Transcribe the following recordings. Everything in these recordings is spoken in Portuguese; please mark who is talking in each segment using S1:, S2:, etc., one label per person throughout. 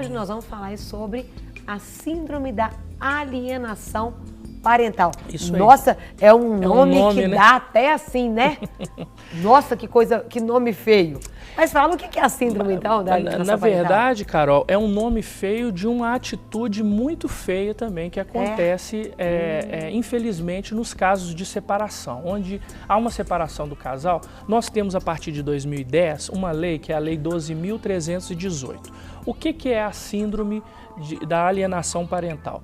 S1: hoje nós vamos falar sobre a síndrome da alienação parental.
S2: Isso aí.
S1: Nossa, é um nome que
S2: né?
S1: dá até assim, né? Nossa, que coisa, que nome feio. Mas fala o que é a síndrome, então, da alienação
S2: Na
S1: parental?
S2: verdade, Carol, é um nome feio de uma atitude muito feia também que acontece, infelizmente, nos casos de separação. Onde há uma separação do casal, nós temos, a partir de 2010, uma lei, que é a Lei 12.318. O que é a síndrome da alienação parental?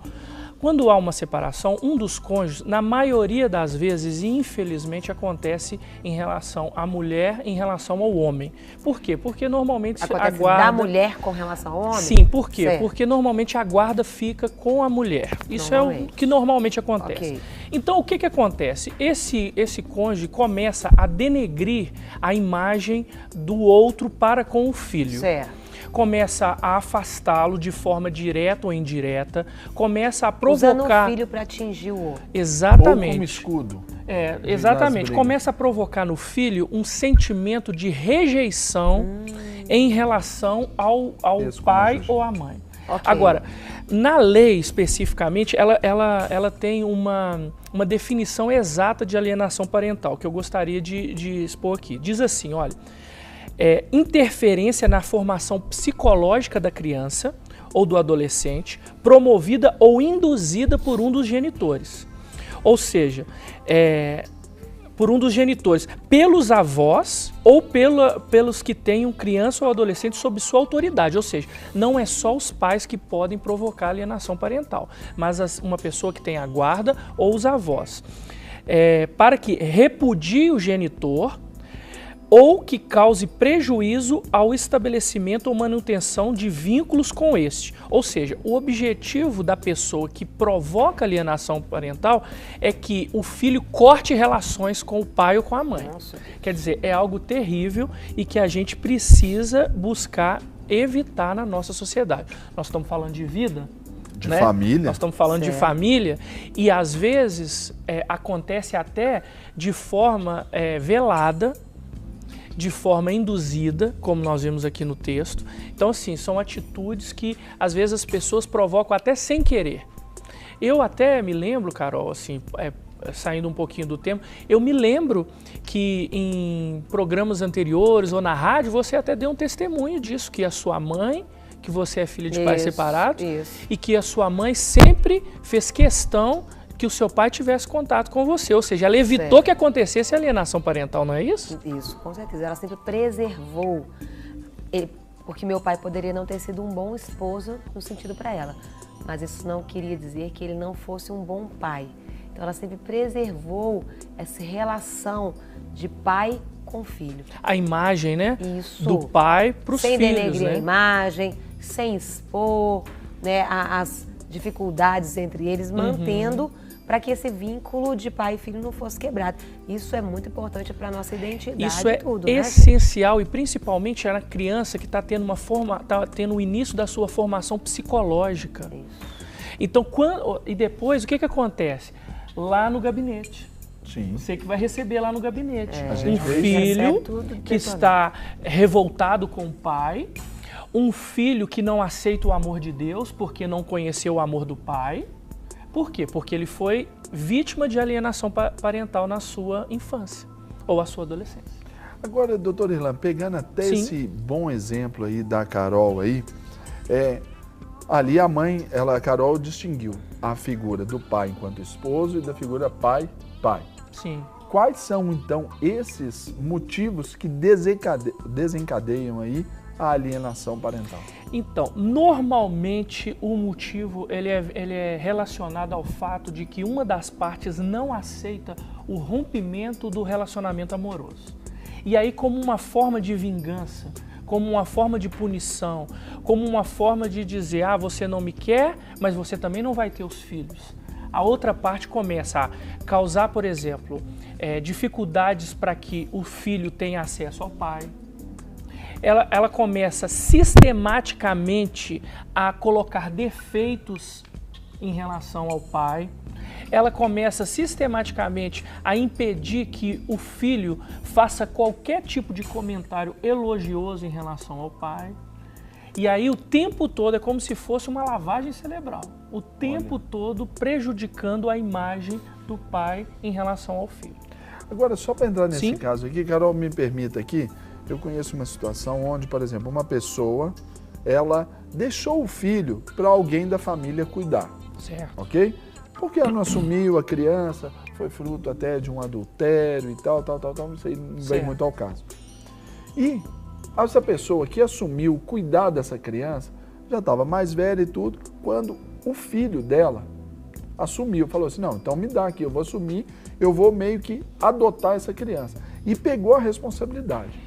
S2: Quando há uma separação, um dos cônjuges, na maioria das vezes, infelizmente, acontece em relação à mulher, em relação ao homem. Por quê? Porque normalmente
S1: acontece
S2: a guarda...
S1: da mulher com relação ao homem?
S2: Sim, por quê?
S1: Certo.
S2: Porque normalmente a guarda fica com a mulher. Isso é o que normalmente acontece.
S1: Okay.
S2: Então, o que acontece? Esse cônjuge começa a denegrir a imagem do outro para com o filho.
S1: Certo.
S2: Começa a afastá-lo de forma direta ou indireta, começa a provocar...
S1: Usando o filho para atingir o outro.
S2: Exatamente.
S3: Ou como escudo.
S2: Exatamente. Começa a provocar no filho um sentimento de rejeição em relação ao pai ou à mãe.
S1: Okay.
S2: Agora, na lei especificamente, ela tem uma definição exata de alienação parental, que eu gostaria de expor aqui. Diz assim, olha... interferência na formação psicológica da criança ou do adolescente, promovida ou induzida por um dos genitores. Ou seja, por um dos genitores, pelos avós ou pelos que tenham criança ou adolescente sob sua autoridade. Ou seja, não é só os pais que podem provocar alienação parental, mas uma pessoa que tem a guarda ou os avós. Para que repudie o genitor, ou que cause prejuízo ao estabelecimento ou manutenção de vínculos com este. Ou seja, o objetivo da pessoa que provoca alienação parental é que o filho corte relações com o pai ou com a mãe.
S1: Nossa.
S2: Quer dizer, é algo terrível e que a gente precisa buscar evitar na nossa sociedade. Nós estamos falando de vida,
S3: de
S2: né?
S3: família.
S2: Nós estamos falando de família e às vezes acontece até de forma velada, de forma induzida, como nós vimos aqui no texto. Então, assim, são atitudes que, às vezes, as pessoas provocam até sem querer. Eu até me lembro, Carol, assim, saindo um pouquinho do tema, eu me lembro que em programas anteriores ou na rádio, você até deu um testemunho disso, que a sua mãe, que você é filha de pais separados, e que a sua mãe sempre fez questão que o seu pai tivesse contato com você, ou seja, ela evitou que acontecesse alienação parental, não é isso?
S1: Isso, com certeza. Ela sempre preservou, porque meu pai poderia não ter sido um bom esposo no sentido para ela, mas isso não queria dizer que ele não fosse um bom pai. Então ela sempre preservou essa relação de pai com filho.
S2: A imagem, né?
S1: Isso.
S2: Do pai para os filhos,
S1: sem denegrir,
S2: né?
S1: a imagem, sem expor, né, as dificuldades entre eles, mantendo para que esse vínculo de pai e filho não fosse quebrado. Isso é muito importante para a nossa identidade.
S2: Isso é
S1: tudo,
S2: essencial, né? E principalmente na criança que está tendo tendo o início da sua formação psicológica.
S1: Isso.
S2: Então, depois, o que acontece? Lá no gabinete.
S3: Sim.
S2: Você que vai receber lá no gabinete. Um
S3: vê
S2: filho que está revoltado com o pai, um filho que não aceita o amor de Deus porque não conheceu o amor do pai. Por quê? Porque ele foi vítima de alienação parental na sua infância ou a sua adolescência.
S3: Agora, doutor Irlan, pegando até esse bom exemplo aí da Carol aí, ali a mãe, a Carol distinguiu a figura do pai enquanto esposo e da figura pai.
S2: Sim.
S3: Quais são, então, esses motivos que desencadeiam aí a alienação parental?
S2: Então, normalmente o motivo ele é relacionado ao fato de que uma das partes não aceita o rompimento do relacionamento amoroso. E aí, como uma forma de vingança, como uma forma de punição, como uma forma de dizer, você não me quer, mas você também não vai ter os filhos. A outra parte começa a causar, por exemplo, dificuldades para que o filho tenha acesso ao pai. Ela começa sistematicamente a colocar defeitos em relação ao pai. Ela começa sistematicamente a impedir que o filho faça qualquer tipo de comentário elogioso em relação ao pai. E aí o tempo todo é como se fosse uma lavagem cerebral. O tempo todo prejudicando a imagem do pai em relação ao filho.
S3: Agora, só para entrar nesse
S2: Sim.
S3: caso aqui, Carol, me permita aqui, eu conheço uma situação onde, por exemplo, uma pessoa, ela deixou o filho para alguém da família cuidar,
S2: Certo.
S3: ok? Porque ela não assumiu a criança, foi fruto até de um adultério e tal, isso aí não vem
S2: Certo.
S3: muito ao caso. E essa pessoa que assumiu cuidar dessa criança, já estava mais velha e tudo, quando o filho dela assumiu, falou assim, não, então me dá aqui, eu vou assumir, eu vou meio que adotar essa criança. E pegou a responsabilidade.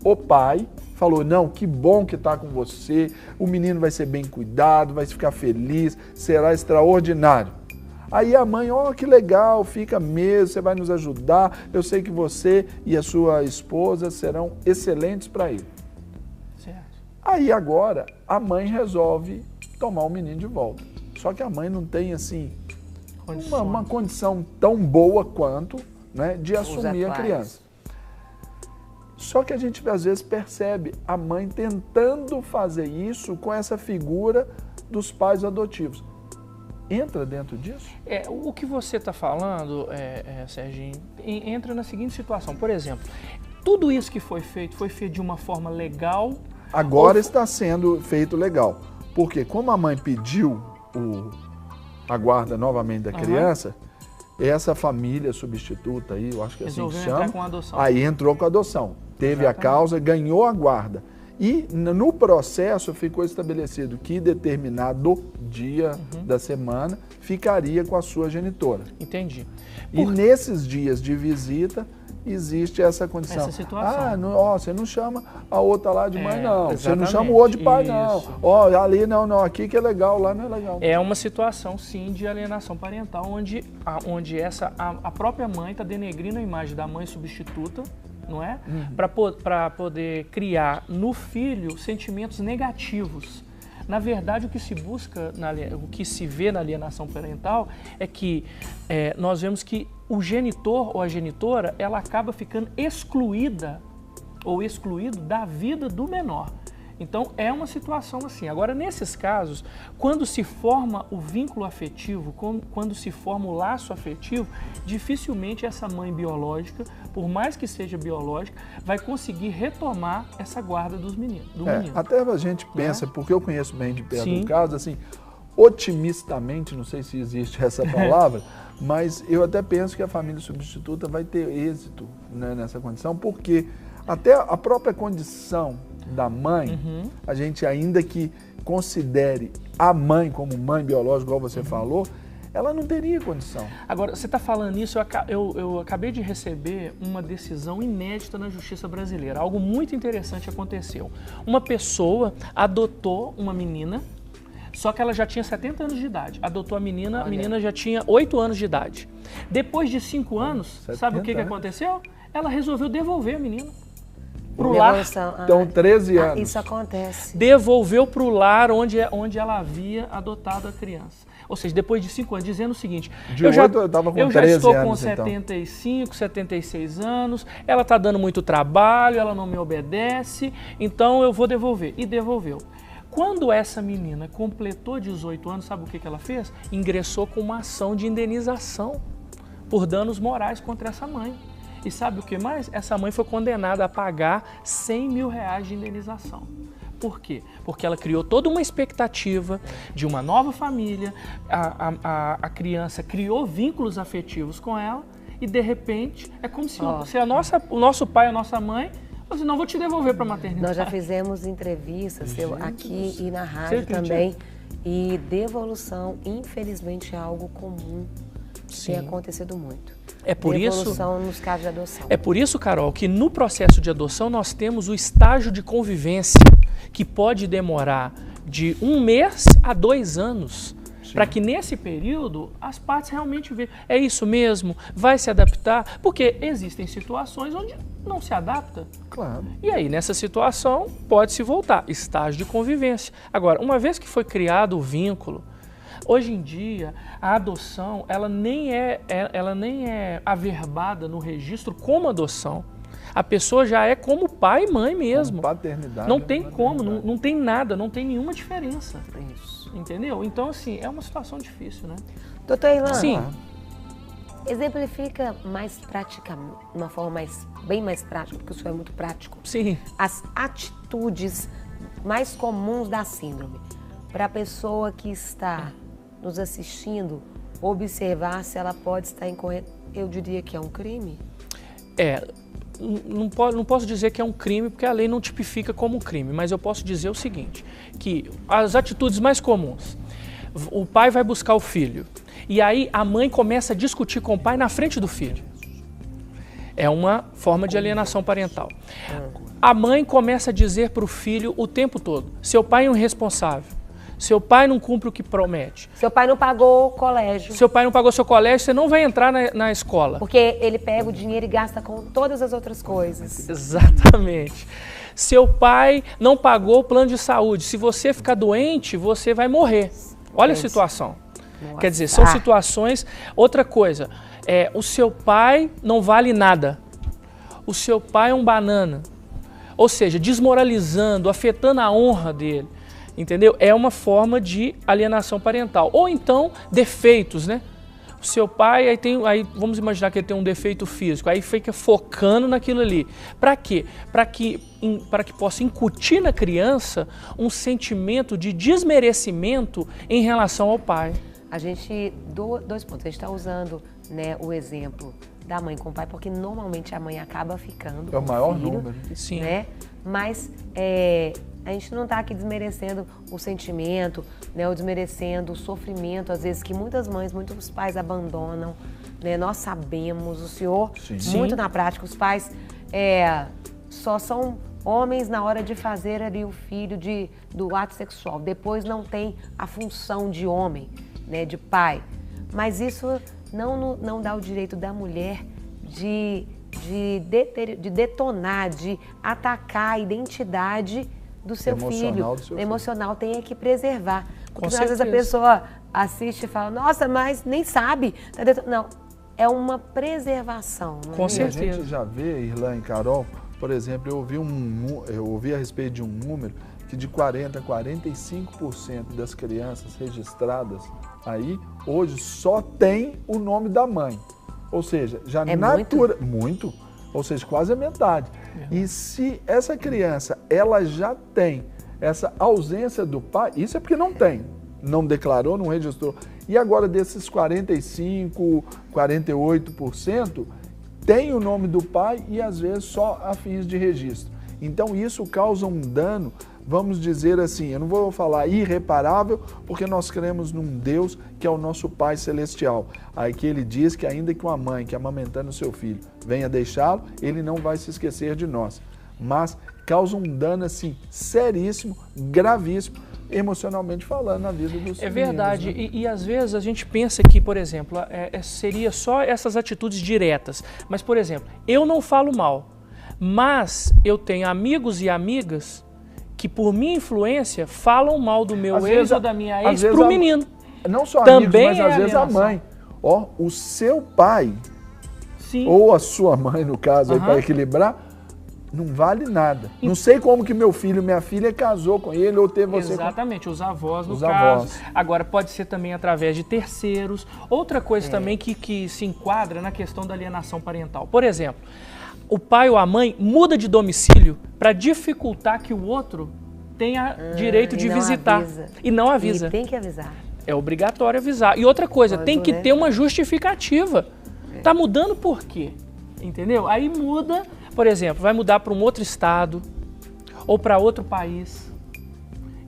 S3: O pai falou, não, que bom que está com você, o menino vai ser bem cuidado, vai ficar feliz, será extraordinário. Aí a mãe, ó, que legal, fica mesmo, você vai nos ajudar, eu sei que você e a sua esposa serão excelentes para ele.
S2: Certo.
S3: Aí agora a mãe resolve tomar o menino de volta. Só que a mãe não tem assim uma condição tão boa quanto, né, de assumir a criança. Só que a gente às vezes percebe a mãe tentando fazer isso com essa figura dos pais adotivos. Entra dentro disso?
S2: O que você está falando, Serginho, entra na seguinte situação. Por exemplo, tudo isso que foi feito de uma forma legal?
S3: Agora está sendo feito legal. Porque como a mãe pediu a guarda novamente da criança, essa família substituta aí, eu acho que assim que chama,
S2: entrar com adoção.
S3: Aí entrou com a adoção. Teve a causa, ganhou a guarda. E no processo ficou estabelecido que determinado dia da semana ficaria com a sua genitora.
S2: Entendi.
S3: E nesses dias de visita existe essa condição.
S2: Essa situação.
S3: Ah, não, ó, você não chama a outra lá de mãe, não. Você não
S2: Exatamente.
S3: chama o outro de pai, não.
S2: Isso.
S3: Ó, ali não, aqui que é legal, lá não é legal.
S2: É uma situação, sim, de alienação parental, onde a própria mãe está denegrindo a imagem da mãe substituta, não é? Para poder criar no filho sentimentos negativos. Na verdade, o que se busca, o que se vê na alienação parental é que nós vemos que o genitor ou a genitora, ela acaba ficando excluída ou excluído da vida do menor. Então, é uma situação assim. Agora, nesses casos, quando se forma o vínculo afetivo, quando se forma o laço afetivo, dificilmente essa mãe biológica, por mais que seja biológica, vai conseguir retomar essa guarda dos meninos.
S3: Até a gente pensa, porque eu conheço bem de perto
S2: Sim.
S3: o caso, assim, otimistamente, não sei se existe essa palavra, mas eu até penso que a família substituta vai ter êxito, né, nessa condição, porque até a própria condição da mãe, a gente ainda que considere a mãe como mãe biológica, igual você falou, ela não teria condição.
S2: Agora, você está falando isso, eu acabei de receber uma decisão inédita na justiça brasileira. Algo muito interessante aconteceu. Uma pessoa adotou uma menina, só que ela já tinha 70 anos de idade. Adotou a menina já tinha 8 anos de idade. Depois de 5 anos, sabe o que aconteceu? Ela resolveu devolver a menina pro lar.
S3: Então, 13 anos.
S1: Isso acontece.
S2: Devolveu para o lar onde ela havia adotado a criança. Ou seja, depois de 5 anos, dizendo o seguinte, eu já estou com 75, 76 anos, ela está dando muito trabalho, ela não me obedece, então eu vou devolver. E devolveu. Quando essa menina completou 18 anos, sabe o que ela fez? Ingressou com uma ação de indenização por danos morais contra essa mãe. E sabe o que mais? Essa mãe foi condenada a pagar 100 mil reais de indenização. Por quê? Porque ela criou toda uma expectativa de uma nova família, a criança criou vínculos afetivos com ela e, de repente, é como se o nosso pai, a nossa mãe, assim, não vou te devolver para a maternidade.
S1: Nós já fizemos entrevistas aqui e na rádio também. E devolução, infelizmente, é algo comum. Tem acontecido muito.
S2: É por
S1: devolução nos casos de adoção.
S2: É por isso, Carol, que no processo de adoção nós temos o estágio de convivência, que pode demorar de 1 mês a 2 anos. Para que nesse período as partes realmente vejam, é isso mesmo, vai se adaptar, porque existem situações onde não se adapta.
S3: Claro.
S2: E aí, nessa situação, pode-se voltar, estágio de convivência. Agora, uma vez que foi criado o vínculo, hoje em dia, a adoção, ela nem é averbada no registro como adoção. A pessoa já é como pai e mãe mesmo.
S3: Como paternidade.
S2: Não tem como, não tem nada, não tem nenhuma diferença.
S1: Isso.
S2: Entendeu? Então, assim, é uma situação difícil, né?
S1: Doutor Irlan,
S2: Sim.
S1: exemplifica mais prática, de uma forma bem mais prática, porque o senhor é muito prático.
S2: Sim.
S1: As atitudes mais comuns da síndrome. Para a pessoa que está nos assistindo, observar se ela pode estar incorrendo. Eu diria que é um crime?
S2: Não posso dizer que é um crime, porque a lei não tipifica como um crime, mas eu posso dizer o seguinte, que as atitudes mais comuns, o pai vai buscar o filho, e aí a mãe começa a discutir com o pai na frente do filho. É uma forma de alienação parental. A mãe começa a dizer para o filho o tempo todo, seu pai é um irresponsável, seu pai não cumpre o que promete.
S1: Seu pai não pagou o colégio.
S2: Seu pai não pagou seu colégio, você não vai entrar na escola.
S1: Porque ele pega o dinheiro e gasta com todas as outras coisas.
S2: Exatamente. Seu pai não pagou o plano de saúde. Se você ficar doente, você vai morrer. Olha a situação.
S1: Nossa.
S2: Quer dizer, são situações... Outra coisa, o seu pai não vale nada. O seu pai é um banana. Ou seja, desmoralizando, afetando a honra dele. Entendeu? É uma forma de alienação parental. Ou então, defeitos, né? O seu pai, aí vamos imaginar que ele tem um defeito físico, aí fica focando naquilo ali. Para quê? Para que possa incutir na criança um sentimento de desmerecimento em relação ao pai.
S1: A gente, dois pontos, a gente está usando, né, o exemplo da mãe com o pai, porque normalmente a mãe acaba ficando
S3: é o maior
S1: filho,
S3: número.
S2: Sim.
S1: Né? Mas a gente não está aqui desmerecendo o sentimento, né, ou desmerecendo o sofrimento, às vezes, que muitas mães, muitos pais abandonam, né? Nós sabemos, o senhor,
S2: Sim.
S1: muito na prática, os pais só são homens na hora de fazer ali o filho do ato sexual. Depois não tem a função de homem, né, de pai. Mas isso não dá o direito da mulher de detonar, de atacar a identidade do seu
S3: Emocional
S1: filho.
S3: do seu
S1: Emocional tem que preservar. Porque às
S2: certeza.
S1: vezes a pessoa assiste e fala, nossa, mas nem sabe. Não, é uma preservação. Não
S2: Com
S1: é?
S2: certeza.
S3: A gente já vê, Irlan e Carol, por exemplo, eu ouvi a respeito de um número que de 40% a 45% das crianças registradas aí, hoje só tem o nome da mãe. Ou seja, já muito, ou seja, quase a metade. E se essa criança, ela já tem essa ausência do pai, isso é porque não tem, não declarou, não registrou. E agora desses 45%, 48%, tem o nome do pai e às vezes só a fins de registro. Então isso causa um dano, vamos dizer assim, eu não vou falar irreparável, porque nós cremos num Deus que é o nosso Pai Celestial. Aí que ele diz que ainda que uma mãe que amamentando o seu filho venha deixá-lo, ele não vai se esquecer de nós. Mas causa um dano assim seríssimo, gravíssimo, emocionalmente falando, na vida dos filhos.
S2: É verdade,
S3: né?
S2: e às vezes a gente pensa que, por exemplo, seria só essas atitudes diretas. Mas, por exemplo, eu não falo mal, mas eu tenho amigos e amigas que por minha influência falam mal do meu ex ou da minha ex pro menino.
S3: Não só
S2: também
S3: amigos, mas às vezes a mãe. Ó, o seu pai,
S2: Sim.
S3: ou a sua mãe, no caso, aí para equilibrar, não vale nada. Não sei como que meu filho, minha filha casou com ele ou teve você.
S2: Exatamente, os avós no
S3: Os
S2: caso.
S3: avós.
S2: Agora, pode ser também através de terceiros. Outra coisa também que se enquadra na questão da alienação parental. Por exemplo, o pai ou a mãe muda de domicílio para dificultar que o outro tenha direito de visitar. E não avisa.
S1: E tem que avisar.
S2: É obrigatório avisar. E outra coisa, tem que ter uma justificativa. Tá mudando por quê? Entendeu? Aí muda, por exemplo, vai mudar para um outro estado ou para outro país.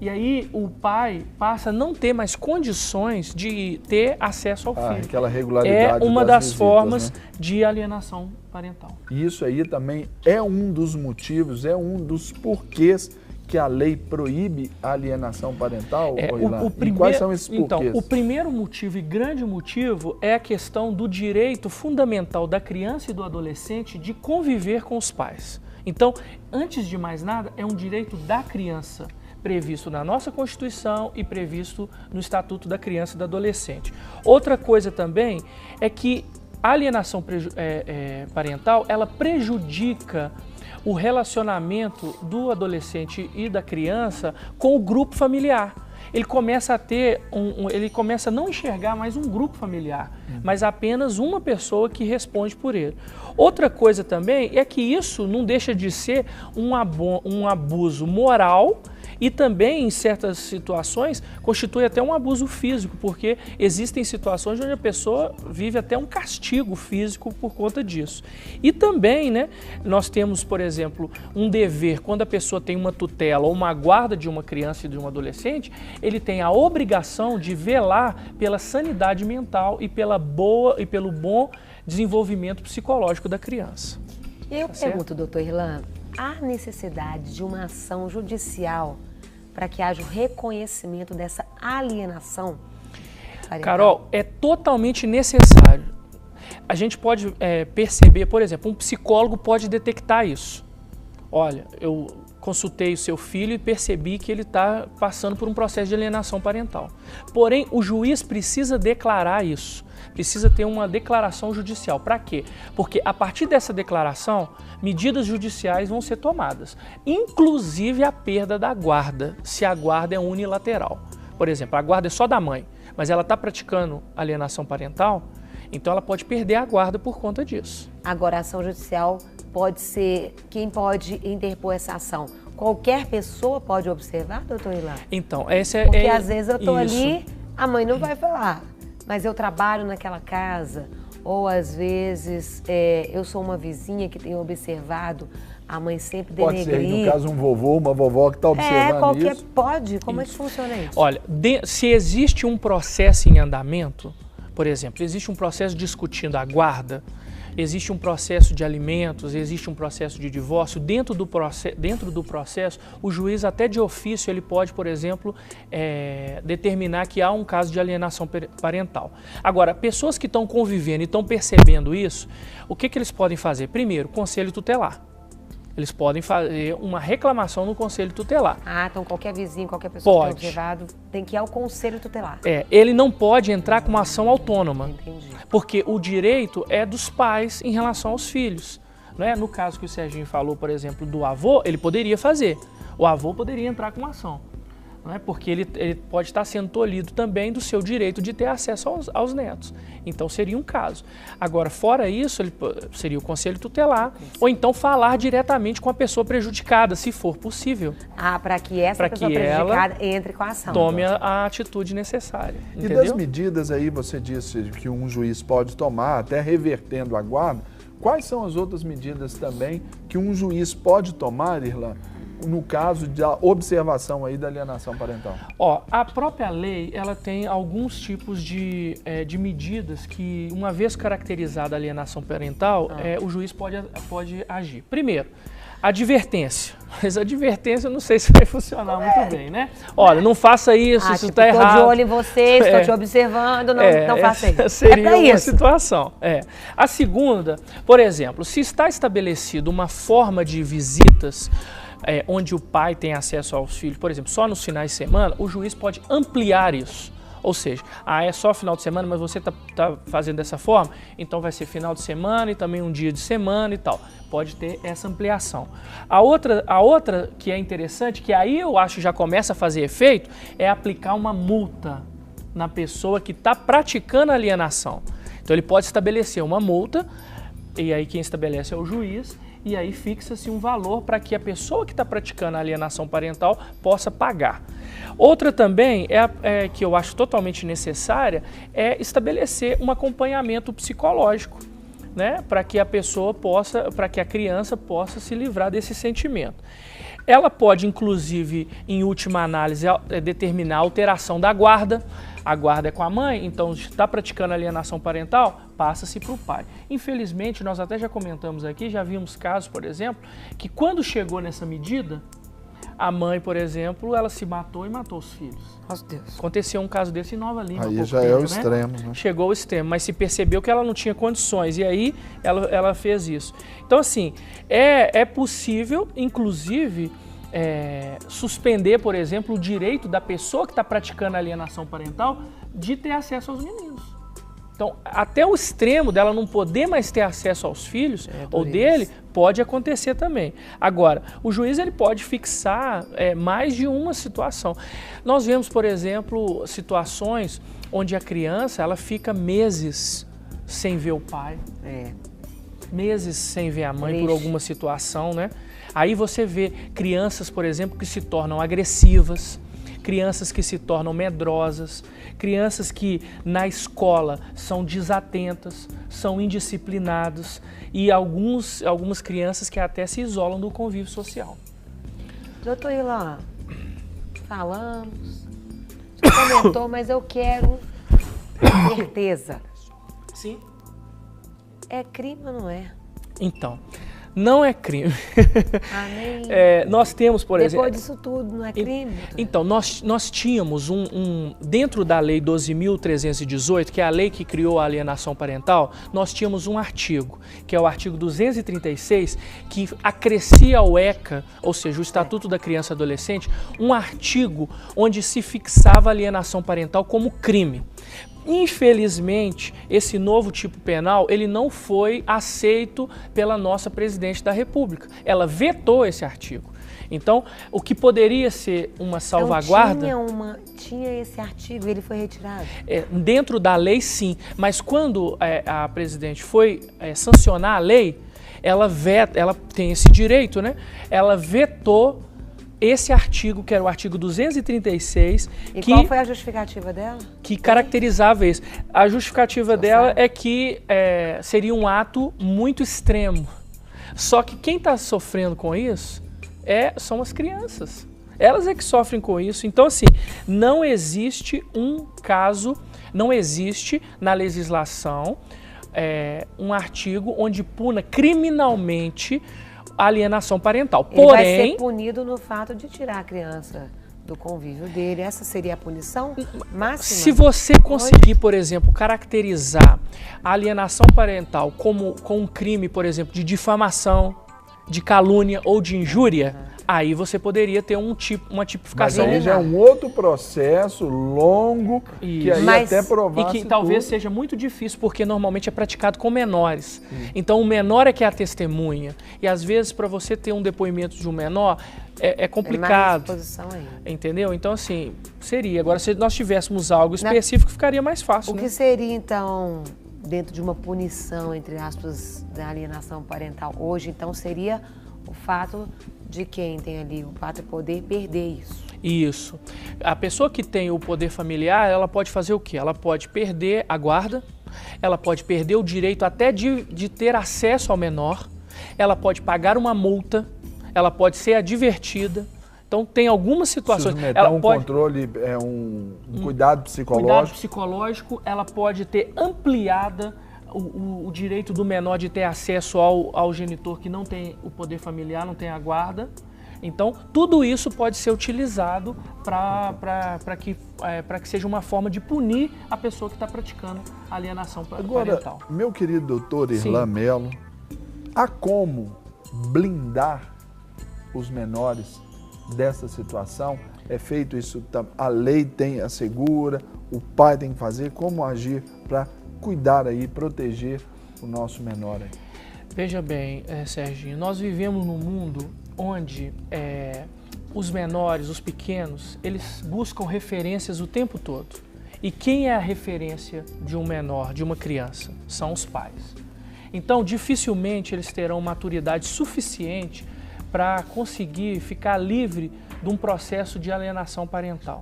S2: E aí o pai passa a não ter mais condições de ter acesso ao filho.
S3: Aquela regularidade
S2: é uma das
S3: visitas,
S2: formas,
S3: né,
S2: de alienação parental.
S3: E isso aí também é um dos motivos, é um dos porquês que a lei proíbe a alienação parental,
S2: E
S3: quais são esses porquês?
S2: Então, o primeiro motivo e grande motivo é a questão do direito fundamental da criança e do adolescente de conviver com os pais. Então, antes de mais nada, é um direito da criança, previsto na nossa Constituição e previsto no Estatuto da Criança e do Adolescente. Outra coisa também é que a alienação parental, ela prejudica o relacionamento do adolescente e da criança com o grupo familiar. Ele começa a ter ele começa a não enxergar mais um grupo familiar, mas apenas uma pessoa que responde por ele. Outra coisa também é que isso não deixa de ser um abuso moral e também, em certas situações, constitui até um abuso físico, porque existem situações onde a pessoa vive até um castigo físico por conta disso. E também, né, nós temos, por exemplo, um dever, quando a pessoa tem uma tutela ou uma guarda de uma criança e de um adolescente, ele tem a obrigação de velar pela sanidade mental e pelo bom desenvolvimento psicológico da criança.
S1: Eu pergunto, doutor Irlan, há necessidade de uma ação judicial para que haja o reconhecimento dessa alienação parental?
S2: Carol, é totalmente necessário. A gente pode perceber, por exemplo, um psicólogo pode detectar isso. Olha, eu consultei o seu filho e percebi que ele está passando por um processo de alienação parental. Porém, o juiz precisa declarar isso. Precisa ter uma declaração judicial. Para quê? Porque a partir dessa declaração, medidas judiciais vão ser tomadas, inclusive a perda da guarda, se a guarda é unilateral. Por exemplo, a guarda é só da mãe, mas ela está praticando alienação parental, então ela pode perder a guarda por conta disso.
S1: Agora, a ação judicial pode ser, quem pode interpor essa ação? Qualquer pessoa pode observar, doutor Irlan?
S2: Então, essa
S1: Porque às vezes eu estou ali, a mãe não vai falar, mas eu trabalho naquela casa, ou às vezes eu sou uma vizinha que tem observado a mãe sempre denegrir.
S3: Pode ser, no caso, um vovô, uma vovó que está observando isso.
S1: Pode? Como é que funciona isso?
S2: Olha, se existe um processo em andamento, por exemplo, existe um processo discutindo a guarda, existe um processo de alimentos, existe um processo de divórcio, dentro do processo, o juiz até de ofício ele pode, por exemplo, determinar que há um caso de alienação parental. Agora, pessoas que estão convivendo e estão percebendo isso, o que eles podem fazer? Primeiro, conselho tutelar. Eles podem fazer uma reclamação no conselho tutelar.
S1: Ah, então qualquer vizinho, qualquer pessoa
S2: Pode.
S1: que tenha observado tem que ir ao conselho tutelar.
S2: Ele não pode entrar com uma ação autônoma.
S1: Entendi.
S2: Porque o direito é dos pais em relação aos filhos. Né? No caso que o Serginho falou, por exemplo, do avô, ele poderia fazer. O avô poderia entrar com uma ação. Não é? Porque ele pode estar sendo tolhido também do seu direito de ter acesso aos netos. Então seria um caso. Agora, fora isso, seria o conselho tutelar, ou então falar diretamente com a pessoa prejudicada, se for possível.
S1: Ah, para que essa pessoa prejudicada entre com a ação.
S2: Tome a atitude necessária.
S3: E
S2: entendeu?
S3: das medidas aí, você disse que um juiz pode tomar, até revertendo a guarda, quais são as outras medidas também que um juiz pode tomar, Irlan, no caso da observação aí da alienação parental?
S2: A própria lei, ela tem alguns tipos de medidas que, uma vez caracterizada a alienação parental, o juiz pode agir. Primeiro, advertência. Mas a advertência eu não sei se vai funcionar muito bem, né? Olha, não faça isso, isso está errado.
S1: Estou de olho em você, estou te observando, não faça isso.
S2: Seria uma situação. A segunda, por exemplo, se está estabelecido uma forma de visitas onde o pai tem acesso aos filhos, por exemplo, só nos finais de semana, o juiz pode ampliar isso. Ou seja, é só final de semana, mas você está fazendo dessa forma, então vai ser final de semana e também um dia de semana e tal. Pode ter essa ampliação. A outra que é interessante, que aí eu acho que já começa a fazer efeito, é aplicar uma multa na pessoa que está praticando a alienação. Então ele pode estabelecer uma multa, e aí quem estabelece é o juiz, e aí fixa-se um valor para que a pessoa que está praticando a alienação parental possa pagar. Outra também, que eu acho totalmente necessária, é estabelecer um acompanhamento psicológico, né, para que a criança possa se livrar desse sentimento. Ela pode, inclusive, em última análise, determinar a alteração da guarda. A guarda é com a mãe, então está praticando alienação parental, passa-se para o pai. Infelizmente, nós até já comentamos aqui, já vimos casos, por exemplo, que quando chegou nessa medida, a mãe, por exemplo, ela se matou e matou os filhos.
S1: Nossa Deus.
S2: Aconteceu um caso desse em Nova Lima.
S3: Aí já é o extremo, né?
S2: Chegou ao extremo, mas se percebeu que ela não tinha condições e aí ela fez isso. Então, assim, é possível, inclusive, suspender, por exemplo, o direito da pessoa que está praticando a alienação parental de ter acesso aos meninos. Então, até o extremo dela não poder mais ter acesso aos filhos ou dele, pode acontecer também. Agora, o juiz ele pode fixar mais de uma situação. Nós vemos, por exemplo, situações onde a criança ela fica meses sem ver o pai, meses sem ver a mãe por alguma situação, né? Aí você vê crianças, por exemplo, que se tornam agressivas, crianças que se tornam medrosas, crianças que na escola são desatentas, são indisciplinadas e algumas crianças que até se isolam do convívio social.
S1: Doutor Irlan, falamos, você comentou, mas eu quero certeza.
S2: Sim.
S1: É crime ou não é?
S2: Então, não é crime.
S1: Amém.
S2: Nós temos, por exemplo...
S1: Depois disso tudo, não é crime? Doutor?
S2: Então, nós tínhamos dentro da Lei 12.318, que é a lei que criou a alienação parental, nós tínhamos um artigo, que é o artigo 236, que acrescia ao ECA, ou seja, o Estatuto da Criança e Adolescente, um artigo onde se fixava a alienação parental como crime. Infelizmente, esse novo tipo penal, ele não foi aceito pela nossa presidente da República. Ela vetou esse artigo. Então, o que poderia ser uma salvaguarda...
S1: Então, tinha esse artigo, ele foi retirado?
S2: Dentro da lei, sim. Mas quando a presidente foi sancionar a lei, ela tem esse direito, né? Ela vetou esse artigo, que era o artigo 236...
S1: E qual foi a justificativa dela?
S2: Que caracterizava isso. A justificativa dela é que seria um ato muito extremo. Só que quem está sofrendo com isso são as crianças. Elas é que sofrem com isso. Então, assim, não existe um caso, não existe na legislação um artigo onde puna criminalmente a alienação parental.
S1: Ele vai ser punido no fato de tirar a criança do convívio dele. Essa seria a punição máxima?
S2: Se você conseguir, por exemplo, caracterizar a alienação parental como um crime, por exemplo, de difamação, de calúnia ou de injúria, aí você poderia ter uma tipificação.
S3: Mas aí já é um outro processo longo, que aí até provar.
S2: E que talvez seja muito difícil, porque normalmente é praticado com menores. Então o menor é que é a testemunha. E às vezes para você ter um depoimento de um menor é complicado.
S1: Mais exposição ainda.
S2: Entendeu? Então assim, seria. Agora se nós tivéssemos algo específico, ficaria mais fácil.
S1: O que seria então, dentro de uma punição, entre aspas, da alienação parental hoje, então seria o fato de quem tem ali o pátrio poder perder isso.
S2: Isso. A pessoa que tem o poder familiar, ela pode fazer o quê? Ela pode perder a guarda, ela pode perder o direito até de ter acesso ao menor, ela pode pagar uma multa, ela pode ser advertida. Então tem algumas situações.
S3: Ela pode controle, um cuidado psicológico.
S2: Cuidado psicológico, ela pode ter ampliada o direito do menor de ter acesso ao genitor que não tem o poder familiar, não tem a guarda. Então, tudo isso pode ser utilizado para que seja uma forma de punir a pessoa que está praticando a alienação parental.
S3: Agora, meu querido doutor Irlan Mello, há como blindar os menores dessa situação? É feito isso, a lei assegura, o pai tem que fazer, como agir para cuidar aí, proteger o nosso menor aí?
S2: Veja bem, Serginho, nós vivemos num mundo onde os menores, os pequenos, eles buscam referências o tempo todo. E quem é a referência de um menor, de uma criança? São os pais. Então, dificilmente eles terão maturidade suficiente para conseguir ficar livre de um processo de alienação parental.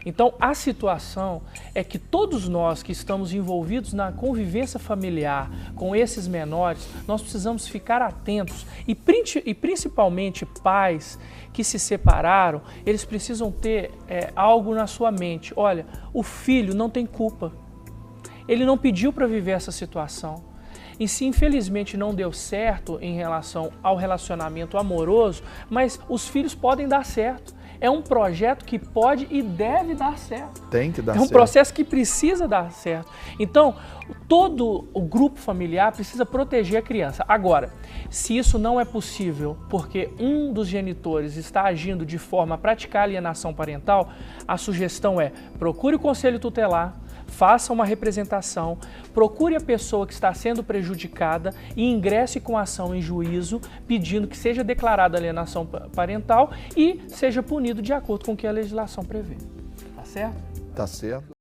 S2: Então, a situação é que todos nós que estamos envolvidos na convivência familiar com esses menores, nós precisamos ficar atentos e principalmente pais que se separaram, eles precisam ter algo na sua mente. Olha, o filho não tem culpa. Ele não pediu para viver essa situação. E se infelizmente não deu certo em relação ao relacionamento amoroso, mas os filhos podem dar certo. É um projeto que pode e deve dar certo.
S3: Tem que dar certo.
S2: É um processo que precisa dar certo. Então, todo o grupo familiar precisa proteger a criança. Agora, se isso não é possível porque um dos genitores está agindo de forma a praticar alienação parental, a sugestão é: procure o conselho tutelar, faça uma representação, procure a pessoa que está sendo prejudicada e ingresse com ação em juízo, pedindo que seja declarada alienação parental e seja punido de acordo com o que a legislação prevê. Tá certo?
S3: Tá certo.